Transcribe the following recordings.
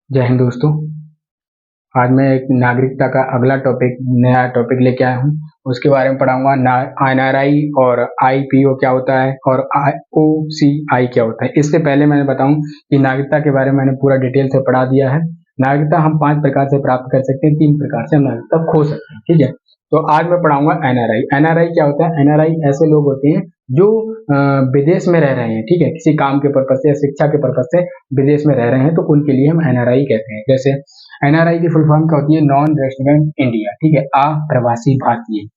जय हिंद दोस्तों। आज मैं एक नागरिकता का अगला नया टॉपिक लेके आया हूँ। उसके बारे में पढ़ाऊंगा। एनआरआई और आईपीओ क्या होता है और ओसीआई क्या होता है। इससे पहले मैंने बताऊं कि नागरिकता के बारे में मैंने पूरा डिटेल से पढ़ा दिया है। नागरिकता हम 5 प्रकार से प्राप्त कर सकते हैं, 3 प्रकार से हम नागरिकता खो सकते हैं। ठीक है, तो आज मैं पढ़ाऊंगा एनआरआई। एनआरआई क्या होता है? एनआरआई ऐसे लोग होते हैं जो विदेश में रह रहे हैं। ठीक है, किसी काम के पर्पज से या शिक्षा के पर्पज से विदेश में रह रहे हैं, तो उनके लिए हम एनआरआई कहते हैं। जैसे एनआरआई की फुल फॉर्म क्या होती है? Non resident India. ठीक है, अप्रवासी भारतीय।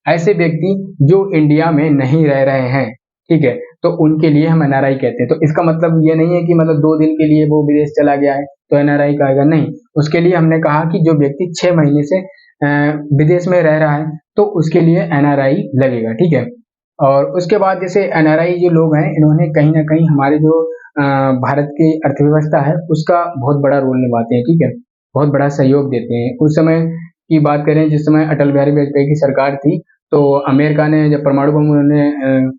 ऐसे व्यक्ति जो इंडिया में नहीं रह रहे हैं, ठीक है, तो उनके लिए हम एनआरआई कहते हैं। तो इसका मतलब ये नहीं है कि मतलब 2 दिन के लिए वो विदेश चला गया है तो एनआरआई कहेगा, नहीं। उसके लिए हमने कहा कि जो व्यक्ति 6 महीने से विदेश में रह रहा है तो उसके लिए एनआरआई लगेगा। ठीक है, और उसके बाद जैसे एनआरआई जो लोग हैं, इन्होंने कहीं ना कहीं हमारे जो भारत की अर्थव्यवस्था है उसका बहुत बड़ा रोल निभाते हैं। ठीक है, बहुत बड़ा सहयोग देते हैं। उस समय की बात करें जिस समय अटल बिहारी वाजपेयी की सरकार थी, तो अमेरिका ने जब परमाणु बम उन्होंने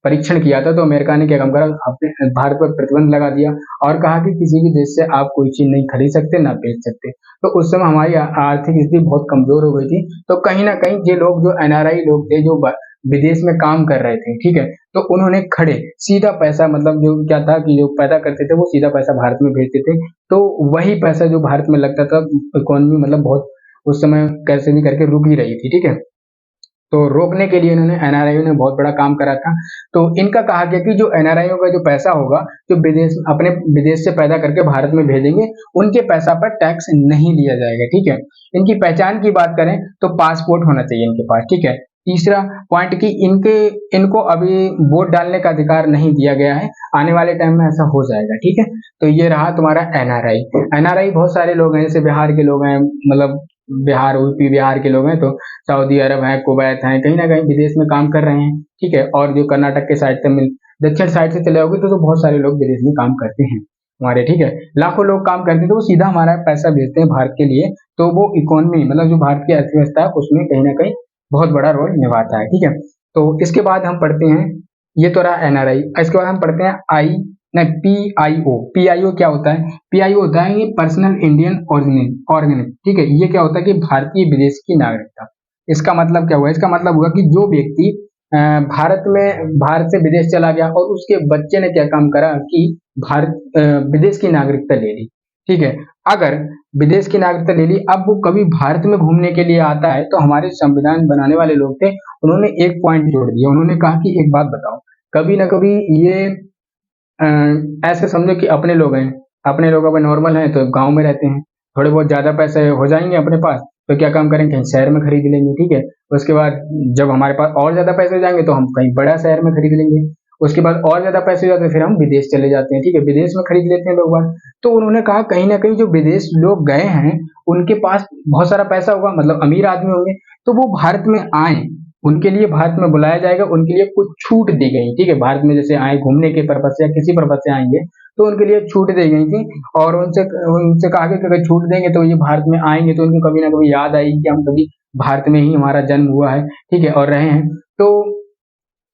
परीक्षण किया था, तो अमेरिका ने क्या काम करा? अपने भारत पर प्रतिबंध लगा दिया और कहा कि किसी भी देश से आप कोई चीज नहीं खरीद सकते, ना बेच सकते। तो उस समय हमारी आर्थिक स्थिति बहुत कमजोर हो गई थी। तो कहीं ना कहीं ये लोग जो एनआरआई लोग थे, जो विदेश में काम कर रहे थे, ठीक है, तो उन्होंने खड़े सीधा पैसा, मतलब जो क्या था कि जो पैदा करते थे वो सीधा पैसा भारत में भेजते थे। तो वही पैसा जो भारत में लगता था, इकोनॉमी मतलब बहुत उस समय कैसे भी करके रुक ही रही थी। ठीक है, तो रोकने के लिए इन्होंने एनआरआई ने बहुत बड़ा काम करा था। तो इनका कहा गया कि जो एनआरआई का जो पैसा होगा, जो अपने विदेश से पैदा करके भारत में भेजेंगे, उनके पैसा पर टैक्स नहीं लिया जाएगा। ठीक है, इनकी पहचान की बात करें तो पासपोर्ट होना चाहिए इनके पास। ठीक है, तीसरा पॉइंट कि इनको अभी वोट डालने का अधिकार नहीं दिया गया है, आने वाले टाइम में ऐसा हो जाएगा। ठीक है, तो ये रहा तुम्हारा एनआरआई। एनआरआई बहुत सारे लोग हैं, जैसे बिहार के लोग हैं, मतलब बिहार, यूपी बिहार के लोग हैं, तो सऊदी अरब है, कुवैत है, कहीं ना कहीं विदेश में काम कर रहे हैं। ठीक है, और जो कर्नाटक के साइड तमिल दक्षिण साइड से चले जाओगे तो बहुत सारे लोग विदेश में काम करते हैं हमारे। ठीक है, लाखों लोग काम करते हैं, तो वो सीधा हमारा पैसा भेजते हैं भारत के लिए। तो वो इकोनॉमी, मतलब जो भारत की अर्थव्यवस्था है, उसमें कहीं ना कहीं बहुत बड़ा रोल निभाता है। ठीक है, तो इसके बाद हम पढ़ते हैं, ये तो रहा एनआरआई। इसके बाद हम पढ़ते हैं पीआईओ। पीआईओ क्या होता है? पीआईओ होता है ये पर्सनल इंडियन ऑर्गेनिक। ठीक है, ये क्या होता है कि भारतीय विदेश की नागरिकता। इसका मतलब क्या हुआ? इसका मतलब हुआ कि जो व्यक्ति भारत से विदेश चला गया और उसके बच्चे ने क्या काम करा कि विदेश की नागरिकता ले ली। ठीक है, अगर विदेश की नागरिकता ले ली, अब वो कभी भारत में घूमने के लिए आता है, तो हमारे संविधान बनाने वाले लोग थे, उन्होंने एक पॉइंट जोड़ दिया। उन्होंने कहा कि एक बात बताओ, कभी ना कभी ये ऐसे समझो कि अपने लोग हैं, अपने लोग अगर नॉर्मल हैं तो गांव में रहते हैं, थोड़े बहुत ज्यादा पैसे हो जाएंगे अपने पास, तो क्या काम करेंगे? कहीं शहर में खरीद लेंगे। ठीक है, उसके बाद जब हमारे पास और ज्यादा पैसे हो जाएंगे तो हम कहीं बड़ा शहर में खरीद लेंगे। उसके बाद और ज्यादा पैसे हो जाते हैं, फिर हम विदेश चले जाते हैं। ठीक है, विदेश में खरीद लेते हैं लोग बात। तो उन्होंने कहा कहीं ना कहीं जो विदेश लोग गए हैं, उनके पास बहुत सारा पैसा होगा, मतलब अमीर आदमी होंगे, तो वो भारत में आए, उनके लिए भारत में बुलाया जाएगा, उनके लिए कुछ छूट दी गई। ठीक है, भारत में जैसे आए घूमने के पर्पज से या किसी पर्पज से आएंगे, तो उनके लिए छूट दी गई थी। और उनसे उनसे कहा गया कि अगर छूट देंगे तो ये भारत में आएंगे तो उनको कभी ना कभी याद आएगी कि हम कभी भारत में ही हमारा जन्म हुआ है। ठीक है, और रहे हैं, तो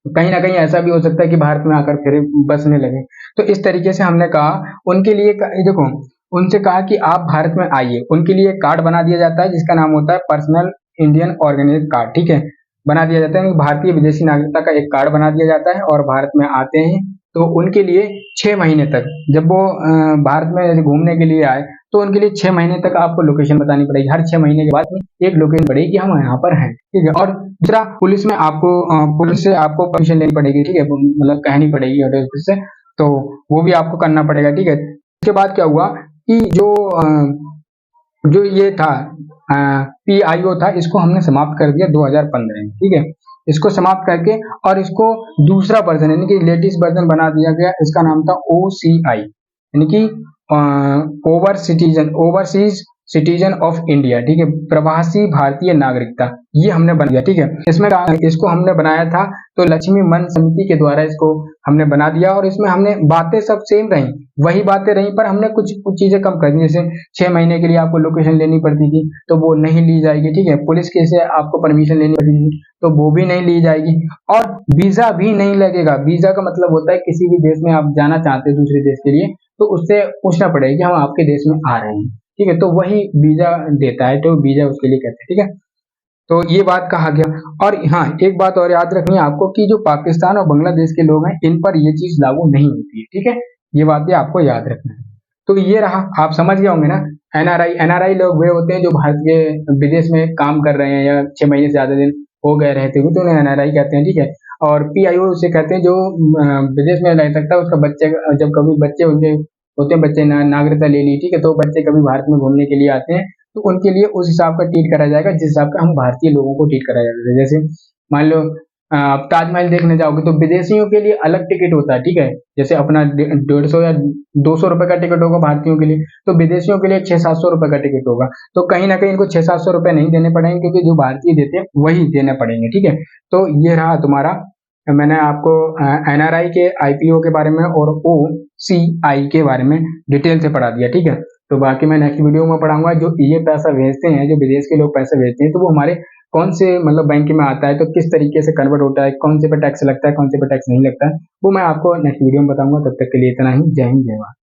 कहीं ना कहीं ऐसा भी हो सकता है कि भारत में आकर फिर बसने लगे। तो इस तरीके से हमने कहा उनके लिए देखो, उनसे कहा कि आप भारत में आइए, उनके लिए एक कार्ड बना दिया जाता है जिसका नाम होता है पर्सनल इंडियन ऑर्गेनिक कार्ड। ठीक है, बना दिया जाता है, भारतीय विदेशी नागरिकता का एक कार्ड बना दिया जाता है, और भारत में आते हैं तो उनके लिए 6 महीने तक, जब वो भारत में जैसे घूमने के लिए आए, तो उनके लिए 6 महीने तक आपको लोकेशन बतानी पड़ेगी। हर 6 महीने के बाद में एक लोकेशन पड़ेगी कि हम यहाँ पर हैं। ठीक है, और दूसरा, पुलिस में आपको पुलिस से आपको परमिशन लेनी पड़ेगी। ठीक है, मतलब कहनी पड़ेगी पुलिस से, तो वो भी आपको करना पड़ेगा। ठीक है, इसके बाद क्या हुआ कि जो ये था पीआईओ था, इसको हमने समाप्त कर दिया 2015 में। ठीक है, इसको समाप्त करके और इसको दूसरा वर्जन यानी कि लेटेस्ट वर्जन बना दिया गया। इसका नाम था ओसीआई, यानी कि ओवरसीज सिटीजन ऑफ इंडिया। ठीक है, प्रवासी भारतीय नागरिकता, ये हमने बना दिया। ठीक है, इसमें इसको हमने बनाया था तो लक्ष्मी मन समिति के द्वारा इसको हमने बना दिया, और इसमें हमने बातें सब सेम रही, वही बातें रही, पर हमने कुछ कुछ चीजें कम कर दी। जैसे 6 महीने के लिए आपको लोकेशन लेनी पड़ती थी, तो वो नहीं ली जाएगी। ठीक है, पुलिस के से आपको परमिशन लेनी पड़ती थी, तो वो भी नहीं ली जाएगी, और वीजा भी नहीं लगेगा। वीजा का मतलब होता है किसी भी देश में आप जाना चाहते हैं दूसरे देश के लिए, तो उससे पूछना पड़ेगा कि हम आपके देश में आ रहे हैं, ठीक है, तो वही वीजा देता है, तो वीजा उसके लिए कहते हैं, ठीक है। तो ये बात कहा गया। और हाँ, एक बात और याद रखनी है आपको कि जो पाकिस्तान और बांग्लादेश के लोग हैं, इन पर ये चीज लागू नहीं होती है, ठीक है, ये बात भी आपको याद रखना है। तो ये रहा, आप समझ गए होंगे ना। एनआरआई लोग वे होते हैं जो भारत के विदेश में काम कर रहे हैं या 6 महीने से ज्यादा दिन हो गए रहते हुए, तो उन्हें एनआरआई कहते हैं, ठीक है। और पीआईओ उसे कहते हैं जो विदेश में रह सकता है, उसका बच्चे जब कभी बच्चे उनके होते हैं, बच्चे नागरिकता ले ली, ठीक है, तो बच्चे कभी भारत में घूमने के लिए आते हैं, तो उनके लिए उस हिसाब का ट्रीट करा जाएगा जिस हिसाब का हम भारतीय लोगों को ट्रीट करा जाता है। जैसे मान लो आप ताजमहल देखने जाओगे तो विदेशियों के लिए अलग टिकट होता है, ठीक है। जैसे अपना 150 या 200 रुपए का टिकट होगा भारतीयों के लिए, तो विदेशियों के लिए 600-700 रुपए का टिकट होगा। तो कहीं ना कहीं इनको 600-700 रुपए नहीं देने पड़ेंगे, क्योंकि जो भारतीय देते हैं वही देने पड़ेंगे, ठीक है। तो ये रहा तुम्हारा, मैंने आपको एनआरआई के आईपीओ के बारे में और ओसीआई के बारे में डिटेल से पढ़ा दिया, ठीक है। तो बाकी मैं नेक्स्ट वीडियो में पढ़ाऊंगा जो ये पैसा भेजते हैं, जो विदेश के लोग पैसे भेजते हैं, तो वो हमारे कौन से मतलब बैंक में आता है, तो किस तरीके से कन्वर्ट होता है, कौन से पे टैक्स लगता है, कौन से पे टैक्स नहीं लगता है, वो मैं आपको नेक्स्ट वीडियो में बताऊंगा। तब तक के लिए इतना ही। जय हिंद, जय भारत।